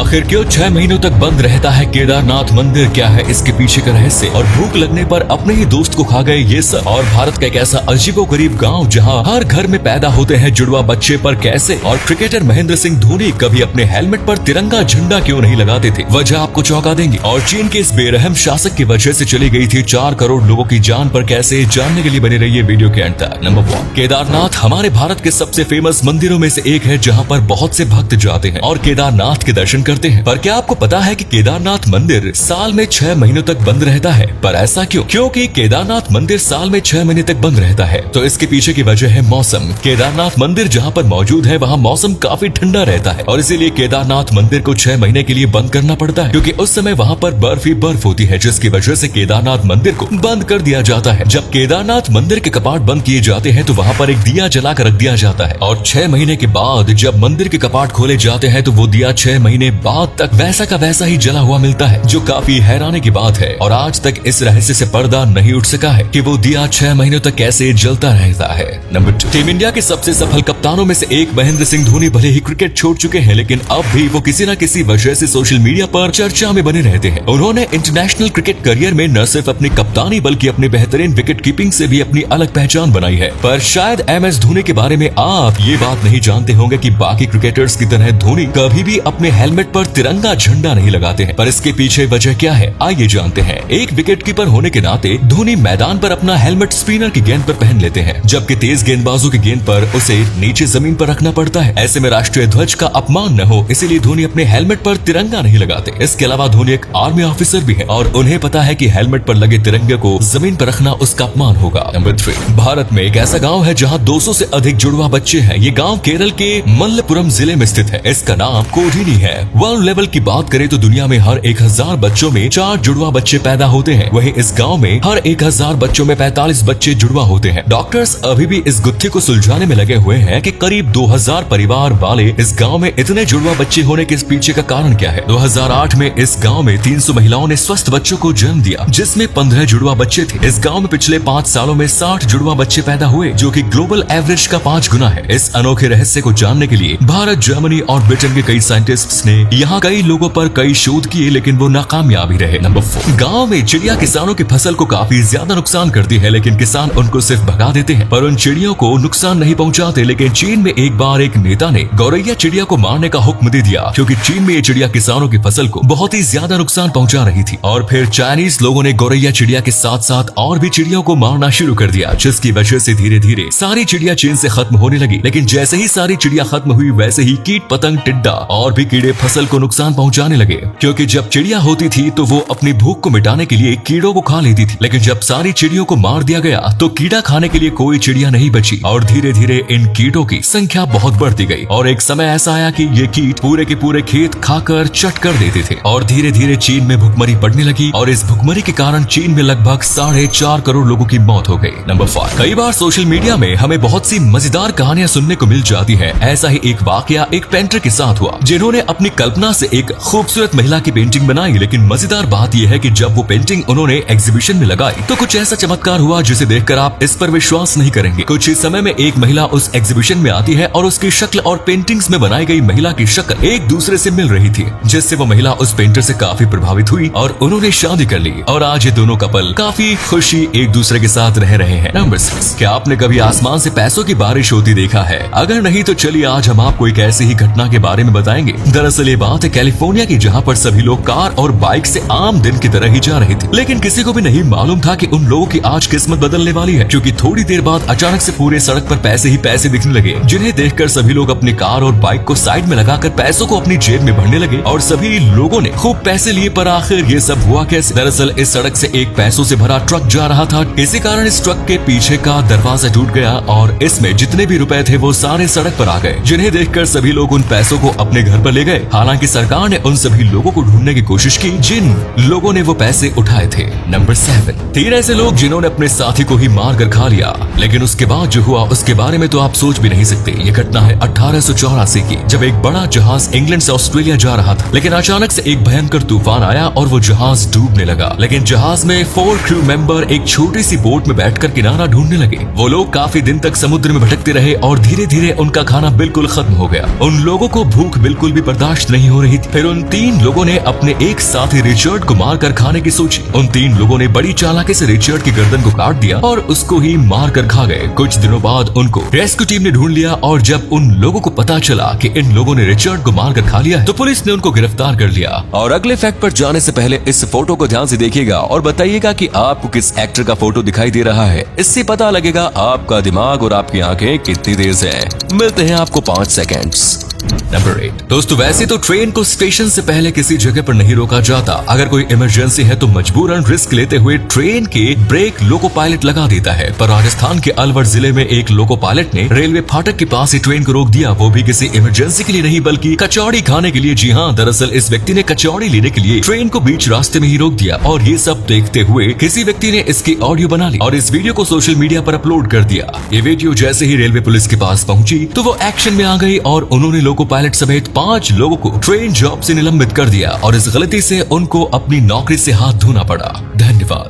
आखिर क्यों 6 महीनों तक बंद रहता है केदारनाथ मंदिर, क्या है इसके पीछे का रहस्य, और भूख लगने पर अपने ही दोस्त को खा गए ये सब। और भारत का एक ऐसा अजीबोगरीब गांव जहां हर घर में पैदा होते हैं जुड़वा बच्चे, पर कैसे। और क्रिकेटर महेंद्र सिंह धोनी कभी अपने हेलमेट पर तिरंगा झंडा क्यों नहीं लगाते थे, वजह आपको चौंका देंगे। और चीन के इस बेरहम शासक की वजह से चली गई थी 4 करोड़ लोगों की जान, पर कैसे, जानने के लिए बने रहिए वीडियो के अंत तक। नंबर 1, केदारनाथ हमारे भारत के सबसे फेमस मंदिरों में से एक है जहां पर बहुत से भक्त जाते हैं और केदारनाथ के दर्शन करते हैं। पर क्या आपको पता है कि केदारनाथ मंदिर साल में 6 महीनों तक बंद रहता है? पर ऐसा क्यों? क्योंकि केदारनाथ मंदिर साल में 6 महीने तक बंद रहता है। तो इसके पीछे की वजह है मौसम। केदारनाथ मंदिर जहां पर मौजूद है वहां मौसम काफी ठंडा रहता है और इसीलिए केदारनाथ मंदिर को 6 महीने के लिए बंद करना पड़ता है, क्योंकि उस समय वहां पर बर्फ ही बर्फ होती है, जिसकी वजह से केदारनाथ मंदिर को बंद कर दिया जाता है। जब केदारनाथ मंदिर के कपाट बंद किए जाते हैं तो वहां पर एक दिया जला कर रख दिया जाता है, और 6 महीने के बाद जब मंदिर के कपाट खोले जाते हैं तो वो दिया 6 महीने बाद तक वैसा का वैसा ही जला हुआ मिलता है, जो काफी हैरानी की बात है। और आज तक इस रहस्य से पर्दा नहीं उठ सका है कि वो दिया 6 महीनों तक कैसे जलता रहता है। नंबर 2, टीम इंडिया के सबसे सफल कप्तानों में से एक महेंद्र सिंह धोनी भले ही क्रिकेट छोड़ चुके हैं, लेकिन अब भी वो किसी न किसी वजह से सोशल मीडिया पर चर्चा में बने रहते हैं। उन्होंने इंटरनेशनल क्रिकेट करियर में न सिर्फ अपनी कप्तानी बल्कि अपने बेहतरीन विकेट कीपिंग से भी अपनी अलग पहचान बनाई है। पर शायद MS धोनी के बारे में आप ये बात नहीं जानते होंगे कि बाकी क्रिकेटर्स की तरह धोनी कभी भी अपने हेलमेट पर तिरंगा झंडा नहीं लगाते हैं। पर इसके पीछे वजह क्या है, आइए जानते हैं। एक विकेट कीपर होने के नाते धोनी मैदान पर अपना हेलमेट स्पिनर की गेंद पर पहन लेते हैं, जबकि तेज गेंदबाजों की गेंद पर उसे नीचे जमीन पर रखना पड़ता है। ऐसे में राष्ट्रीय ध्वज का अपमान न हो, इसीलिए धोनी अपने हेलमेट पर तिरंगा नहीं लगाते। इसके अलावा धोनी एक आर्मी ऑफिसर भी है और उन्हें पता है कि हेलमेट पर लगे तिरंगे को जमीन पर रखना उसका अपमान होगा। नंबर 3, भारत में एक ऐसा गाँव है जहाँ 200 से अधिक जुड़वा बच्चे हैं। ये गाँव केरल के मलप्पुरम जिले में स्थित है। इसका नाम कोडीनी है। वर्ल्ड लेवल की बात करें तो दुनिया में हर 1000 बच्चों में 4 जुड़वा बच्चे पैदा होते हैं। वहीं इस गांव में हर 1000 बच्चों में 45 बच्चे जुड़वा होते हैं। डॉक्टर्स अभी भी इस गुत्थी को सुलझाने में लगे हुए हैं कि करीब 2000 परिवार वाले इस गांव में इतने जुड़वा बच्चे होने के पीछे का कारण क्या है। 2008 में इस गांव में 300 महिलाओं ने स्वस्थ बच्चों को जन्म दिया, जिसमें 15 जुड़वा बच्चे थे। इस गाँव में पिछले 5 सालों में 60 जुड़वा बच्चे पैदा हुए, जो कि ग्लोबल एवरेज का 5 गुना है। इस अनोखे रहस्य को जानने के लिए भारत, जर्मनी और ब्रिटेन के कई साइंटिस्ट्स ने यहाँ कई लोगों पर कई शोध किए, लेकिन वो नाकामयाब ही रहे। नंबर 4, गाँव में चिड़िया किसानों की फसल को काफी ज्यादा नुकसान करती है, लेकिन किसान उनको सिर्फ भगा देते हैं, पर उन चिड़ियों को नुकसान नहीं पहुंचाते। लेकिन चीन में एक बार एक नेता ने गौरैया चिड़िया को मारने का हुक्म दे दिया, क्योंकि चीन में ये चिड़िया किसानों की फसल को बहुत ही ज्यादा नुकसान पहुंचा रही थी। और फिर चाइनीज लोगों ने गौरैया चिड़िया के साथ साथ और भी चिड़ियों को मारना शुरू कर दिया, जिसकी वजह से धीरे धीरे सारी चिड़िया चीन से खत्म होने लगी। लेकिन जैसे ही सारी चिड़िया खत्म हुई, वैसे ही कीट पतंग, टिड्डा और भी कीड़े फसल को नुकसान पहुंचाने लगे, क्योंकि जब चिड़िया होती थी तो वो अपनी भूख को मिटाने के लिए कीड़ों को खा लेती थी। लेकिन जब सारी चिड़ियों को मार दिया गया तो कीड़ा खाने के लिए कोई चिड़िया नहीं बची, और धीरे धीरे इन कीटों की संख्या बहुत बढ़ती गई। और एक समय ऐसा आया कि ये कीट पूरे के पूरे खेत खाकर चट कर देते थे, और धीरे धीरे चीन में भुखमरी बढ़ने लगी, और इस भुखमरी के कारण चीन में लगभग 4.5 करोड़ लोगों की मौत हो गई। नंबर 5, कई बार सोशल मीडिया में हमें बहुत सी मजेदार कहानियां सुनने को मिल जाती है। ऐसा ही एक वाकया एक पेंटर के साथ हुआ, जिन्होंने अपनी कल्पना से एक खूबसूरत महिला की पेंटिंग बनाई। लेकिन मजेदार बात यह है कि जब वो पेंटिंग उन्होंने एग्जीबिशन में लगाई तो कुछ ऐसा चमत्कार हुआ जिसे देखकर आप इस पर विश्वास नहीं करेंगे। कुछ ही समय में एक महिला उस एग्जीबिशन में आती है और उसकी शक्ल और पेंटिंग्स में बनाई गई महिला की शक्ल एक दूसरे से मिल रही थी, जिससे वो महिला उस पेंटर से काफी प्रभावित हुई और उन्होंने शादी कर ली। और आज ये दोनों कपल काफी खुशी एक दूसरे के साथ रह रहे हैं। नंबर 6, क्या आपने कभी आसमान से पैसों की बारिश होती देखा है? अगर नहीं तो चलिए आज हम आपको एक ऐसी ही घटना के बारे में बताएंगे। दरअसल ये बात है कैलिफोर्निया की, जहाँ पर सभी लोग कार और बाइक से आम दिन की तरह ही जा रहे थे। लेकिन किसी को भी नहीं मालूम था कि उन लोगों की आज किस्मत बदलने वाली है, क्योंकि थोड़ी देर बाद अचानक से पूरे सड़क पर पैसे ही पैसे दिखने लगे, जिन्हें देखकर सभी लोग अपनी कार और बाइक को साइड में लगाकर पैसों को अपनी जेब में भरने लगे और सभी लोगों ने खूब पैसे लिए। पर आखिर ये सब हुआ कैसे? दरअसल इस सड़क से एक पैसों से भरा ट्रक जा रहा था। इसी कारण इस ट्रक के पीछे का दरवाजा टूट गया और इसमें जितने भी रुपए थे वो सारे सड़क पर आ गए, जिन्हें देखकर सभी लोग उन पैसों को अपने घर पर ले गए। हालांकि सरकार ने उन सभी लोगों को ढूंढने की कोशिश की जिन लोगों ने वो पैसे उठाए थे। नंबर 7, 3 ऐसे लोग जिन्होंने अपने साथी को ही मार कर खा लिया, लेकिन उसके बाद जो हुआ उसके बारे में तो आप सोच भी नहीं सकते। ये घटना है 1884 की, जब एक बड़ा जहाज इंग्लैंड से ऑस्ट्रेलिया जा रहा था, लेकिन अचानक से एक भयंकर तूफान आया और वो जहाज डूबने लगा। लेकिन जहाज में 4 क्रू मेंबर एक छोटी सी बोट में बैठकर किनारा ढूंढने लगे। वो लोग काफी दिन तक समुद्र में भटकते रहे और धीरे धीरे उनका खाना बिल्कुल खत्म हो गया। उन लोगों को भूख बिल्कुल भी बर्दाश्त नहीं नहीं हो रही थी। फिर उन 3 लोगों ने अपने एक साथी रिचर्ड को मार कर खाने की सोची। उन 3 लोगों ने बड़ी चालाकी से रिचर्ड की गर्दन को काट दिया और उसको ही मार कर खा गए। कुछ दिनों बाद उनको रेस्क्यू टीम ने ढूंढ लिया और जब उन लोगों को पता चला कि इन लोगों ने रिचर्ड को मार कर खा लिया है, तो पुलिस ने उनको गिरफ्तार कर लिया। और अगले फैक्ट पर जाने से पहले इस फोटो को ध्यान से देखिएगा और बताइएगा कि आपको किस एक्टर का फोटो दिखाई दे रहा है। इससे पता लगेगा आपका दिमाग और आपकी आंखें कितनी तेज है। मिलते हैं आपको 5 सेकेंड्स। नंबर 8। दोस्तों, वैसे तो ट्रेन को स्टेशन से पहले किसी जगह पर नहीं रोका जाता। अगर कोई इमरजेंसी है तो मजबूरन रिस्क लेते हुए ट्रेन के ब्रेक लोको पायलट लगा देता है। पर राजस्थान के अलवर जिले में एक लोको पायलट ने रेलवे फाटक के पास ही ट्रेन को रोक दिया, वो भी किसी इमरजेंसी के लिए नहीं बल्कि कचौड़ी खाने के लिए। जी हाँ, दरअसल इस व्यक्ति ने कचौड़ी लेने के लिए ट्रेन को बीच रास्ते में ही रोक दिया और ये सब देखते हुए किसी व्यक्ति ने इसकी ऑडियो बना ली और इस वीडियो को सोशल मीडिया पर अपलोड कर दिया। ये वीडियो जैसे ही रेलवे पुलिस के पास पहुंची तो वो एक्शन में आ गई और उन्होंने लोको पायलट समेत 5 लोगों को ट्रेन जॉब से निलंबित कर दिया और इस गलती से उनको अपनी नौकरी से हाथ धोना पड़ा। धन्यवाद।